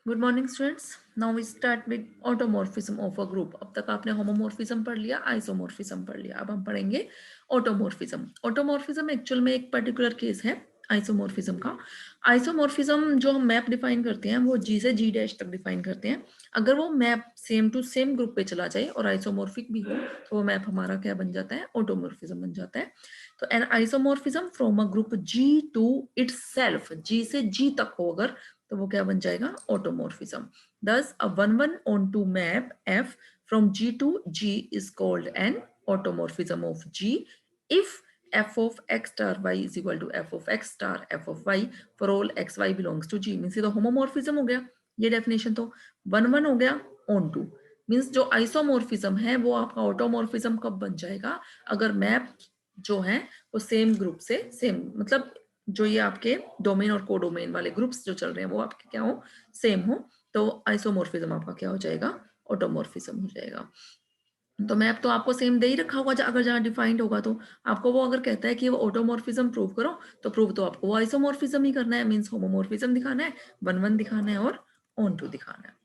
Good morning students. Now we start with automorphism of a group. अब तक आपने homomorphism पढ़ लिया, आइसोमॉर्फिज्म पढ़ लिया, अब हम पढ़ेंगे ऑटोमॉर्फिज्म। ऑटोमॉर्फिज्म एक्चुअल में एक पर्टिकुलर केस है आइसोमॉर्फिज्म का। आइसोमॉर्फिज्म जो हम मैप डिफाइन करते हैं वो जी से जी डैश तक डिफाइन करते हैं। अगर वो map same to same group पे चला जाए और आइसोमॉर्फिक भी हो तो वो मैप हमारा क्या बन जाता है, ऑटोमॉर्फिज्म बन जाता है। तो an isomorphism from a group G to itself, G से जी तक हो अगर, तो वो क्या बन जाएगा, automorphism. Thus, a 1-1-on-2 map F from G to G is called an automorphism of G if f of x star y is equal to f of x star f of y for all x y belongs to G। Means ये तो homomorphism हो गया, ये definition तो 1-1 हो गया on to. Means जो isomorphism है वो आपका ऑटोमॉर्फिज्म कब बन जाएगा, अगर मैप जो है वो सेम ग्रुप से सेम, मतलब जो ये आपके डोमेन और कोडोमेन वाले ग्रुप्स जो चल रहे हैं वो आपके क्या हो, सेम हो, तो आइसोमॉर्फिज्म आपका क्या हो जाएगा, ऑटोमॉर्फिज्म हो जाएगा। तो मैप तो आपको सेम दे ही रखा होगा, अगर जहां डिफाइंड होगा तो आपको वो अगर कहता है कि वो ऑटोमॉर्फिज्म प्रूव करो तो प्रूव तो आपको वो आइसोमॉर्फिज्म ही करना है। मींस होमोमॉर्फिज्म दिखाना है, 1-1 दिखाना है और ऑन टू दिखाना है।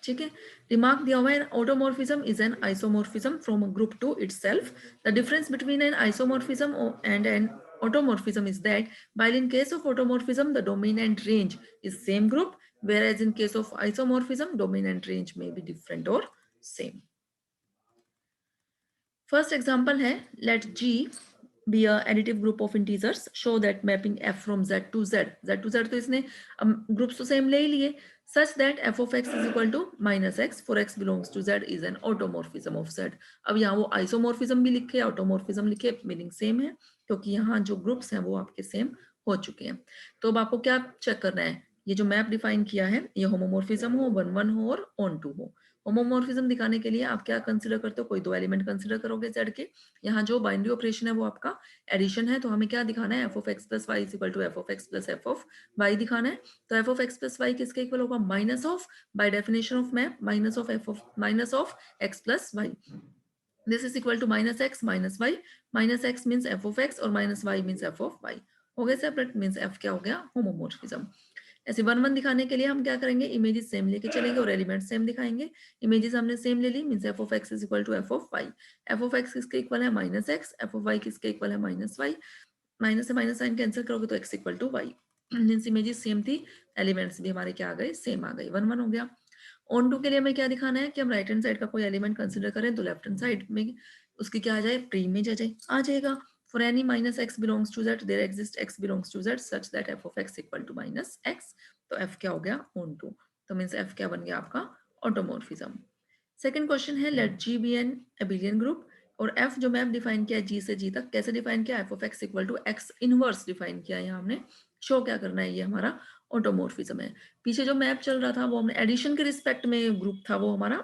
ठीक है। रिमार्क दिया हुआ है, automorphism is an isomorphism from a group to itself. The difference between an isomorphism and an automorphism is that while in case of automorphism the domain and range is same group, whereas in case of isomorphism domain and range may be different or same. First example है, let G be a additive group of integers, show that mapping f from z to z, z to z तो इसने groups तो same ले ही लिए, such that f of x is equal to minus x for x belongs to z is an automorphism of z। अब यहाँ वो isomorphism भी लिखे, ऑटोमॉर्फिज्म लिखे, मीनिंग सेम है क्योंकि यहाँ जो ग्रुप्स हैं वो आपके सेम हो चुके हैं। तो अब आपको क्या चेक करना है, ये जो मैप डिफाइन किया है ये होमोमॉर्फिज्म हो, 1-1 हो और ऑन टू हो। होमोमॉर्फिज्म दिखाने के लिए आप क्या कंसीडर करते हो, कोई दो एलिमेंट कंसीडर करोगे जेड के। यहाँ जो बाइनरी ऑपरेशन है वो आपका एडिशन है, तो हमें क्या दिखाना है, f of x plus y is equal to f of x plus f of y दिखाना है। तो f of x plus y किसके इक्वल होगा, minus of, by definition of map minus of f of minus of x plus y. This is equal to minus x minus y, minus x means f of x और minus y means f of y. हो गया separate, means F क्या हो गया, homomorphism. ऐसे 1-1 दिखाने के लिए हम क्या करेंगे, इमेजेस सेम लेके चलेंगे और एलिमेंट सेम दिखाएंगे। इमेजेस हमने सेम ले ली, means f of x is equal to f of y. F of x किसके इक्वल है, minus x, f of y किसके इक्वल है, माइनस वाई। माइनस से माइनस साइन कैंसिल करोगे तो x equal to y. Means images same थी, elements भी हमारे क्या आ गए, सेम आ गए, 1-1 हो गया। ऑन टू के लिए हमें क्या दिखाना है कि हम राइट हैंड साइड का कोई एलिमेंट कंसिडर करें तो लेफ्ट हैंड साइड में उसकी क्या आ जाए, प्री इमेज आ जाएगा। For any minus x belongs to z, there exists x belongs to z such that f of x equal to minus x। तो f क्या हो गया, ऑन टू। तो मीन्स f क्या बन गया आपका, ऑटोमॉर्फिज्म। सेकंड क्वेश्चन है, let g be an abelian group और f जो मैप डिफाइन किया है g से g तक, कैसे डिफाइन किया, f of x equal to x inverse define किया है। यहाँ हमने शो क्या करना है, ये हमारा ऑटोमॉर्फिज्म है। पीछे जो मैप चल रहा था वो हमने एडिशन के रिस्पेक्ट में ग्रुप था वो हमारा,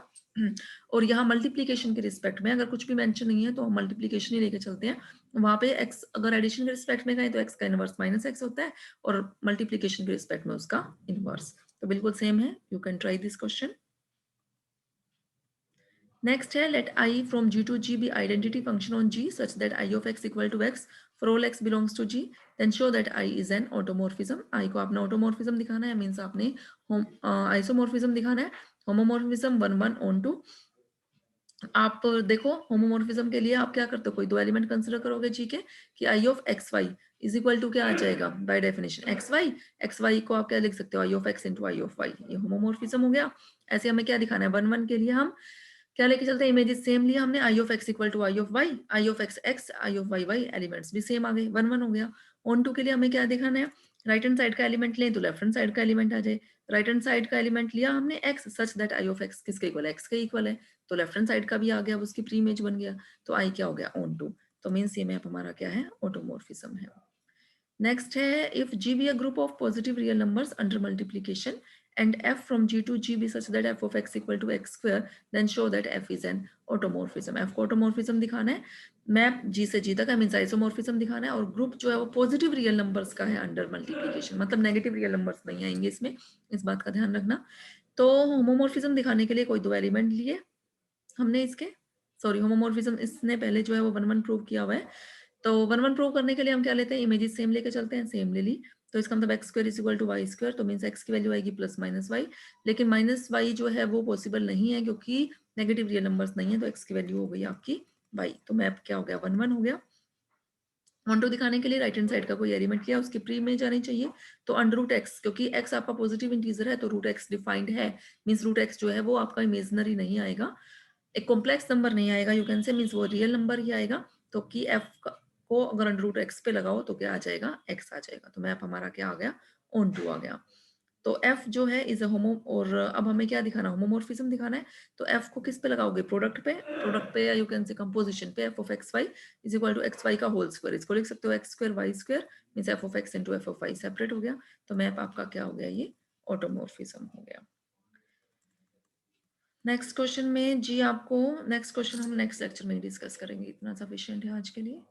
और यहाँ मल्टीप्लीकेशन के रिस्पेक्ट में, अगर कुछ भी मेंशन नहीं है तो हम मल्टीप्लीकेशन ही लेके चलते हैं। वहां पे x अगर एडिशन के रिस्पेक्ट में कहें तो x का इनवर्स माइनस एक्स होता है और मल्टीप्लीकेशन के रिस्पेक्ट में उसका इनवर्स, तो बिल्कुल सेम है। You can try this question. Next है, let I from G to G be identity function on G such that I of x equal to x for all x belongs to G, then show that I is an automorphism. I को आपने automorphism दिखाना है, means आपने isomorphism दिखाना है। Homomorphism 1-1 onto. आप देखो homomorphism के लिए आप क्या करते हो, कोई दो एलिमेंट कंसिडर करोगे जी के, कि I of x y is equal to क्या आ जाएगा, बाय डेफिनेशन एक्स वाई को आप क्या लिख सकते हो, I of x into I of y, ये होमोमॉर्फिज्म हो गया। ऐसे हमें क्या दिखाना है, 1-1 के लिए हम क्या लेके चलते हैं, इमेजेस सेम लिया हमने, I of x equal to I of y, I of x x, I of y y, elements भी सेम आ गए, 1-1 हो गया। ऑन टू के लिए हमें क्या दिखाना है, राइट हैंड साइड का एलिमेंट लें तो लेफ्ट हैंड साइड का एलिमेंट आ जाए। राइट हैंड साइड का एलिमेंट लिया हमने x such that I of x किसके इक्वल है, एक्स के इक्वल है, तो लेफ्ट हैंड साइड का भी आ गया, उसकी प्री इमेज बन गया, तो आई क्या हो गया, ऑन टू। तो मीन्स ये मैप हमारा क्या है, ऑटोमॉर्फिज्म है। नेक्स्ट है, if G be a group of positive real numbers under multiplication and f from g to g be such that f of x equal to x square, then show that f is an automorphism। f को automorphism दिखाना है, map g से g तक है, means isomorphism दिखाना है, और group जो है वो पॉजिटिव रियल नंबर्स का है अंडर मल्टीप्लीकेशन, मतलब नेगेटिव रियल नंबर्स नहीं आएंगे इसमें, इस बात का ध्यान रखना। तो होमोमॉर्फिज्म दिखाने के लिए कोई दो एलिमेंट लिए हमने इसके, सॉरी होमोमॉर्फिज्म इसने पहले जो है वो 1-1 प्रूव किया हुआ है। तो 1-1 प्रूव करने के लिए हम क्या लेते हैं, इमेजेस सेम लेके चलते हैं, सेम ले ली। तो इसका मतलब x square is equal to y square, तो मीन्स एक्स की वैल्यू आएगी प्लस माइनस वाई, लेकिन माइनस वाई जो है वो पॉसिबल नहीं है क्योंकि नेगेटिव रियल नंबर्स नहीं है, तो एक्स की वैल्यू हो गई आपकी वाई। तो मैप क्या हो गया, 1 1 हो गया। ऑन टू दिखाने के लिए राइट हैंड साइड का कोई एलिमेंट किया, उसकी प्री में जानी चाहिए, तो अंडर रूट एक्स, क्योंकि एक्स आपका पॉजिटिव इंटीजर है तो रूट एक्स डिफाइंड है, मीन्स रूट एक्स जो है वो आपका इमेजनरी नहीं आएगा, एक कॉम्प्लेक्स नंबर नहीं आएगा, यू कैन से, मीन्स वो रियल नंबर ही आएगा। तो कि एफ को अगर अंडर रूट एक्स पे लगाओ तो क्या आ जाएगा, एक्स आ जाएगा। तो मैप हमारा क्या आ गया, ऑन टू आ गया। तो एफ जो है इज अ होमो, और अब हमें क्या दिखाना, होमोमॉर्फिज्म दिखाना है। तो एफ को किस पे लगाओगे, प्रोडक्ट पे, या यू कैन से कंपोजिशन पे, f of x y is equal to x y का होल स्क्वायर, इसको लिख सकते हो x square y square, means f of x into f of y separate हो गया। तो मैप आपका क्या हो गया, ये ऑटोमॉर्फिज्म हो गया। नेक्स्ट क्वेश्चन में जी आपको, नेक्स्ट क्वेश्चन हम नेक्स्ट लेक्चर में डिस्कस करेंगे, इतना सफिशिएंट है आज के लिए।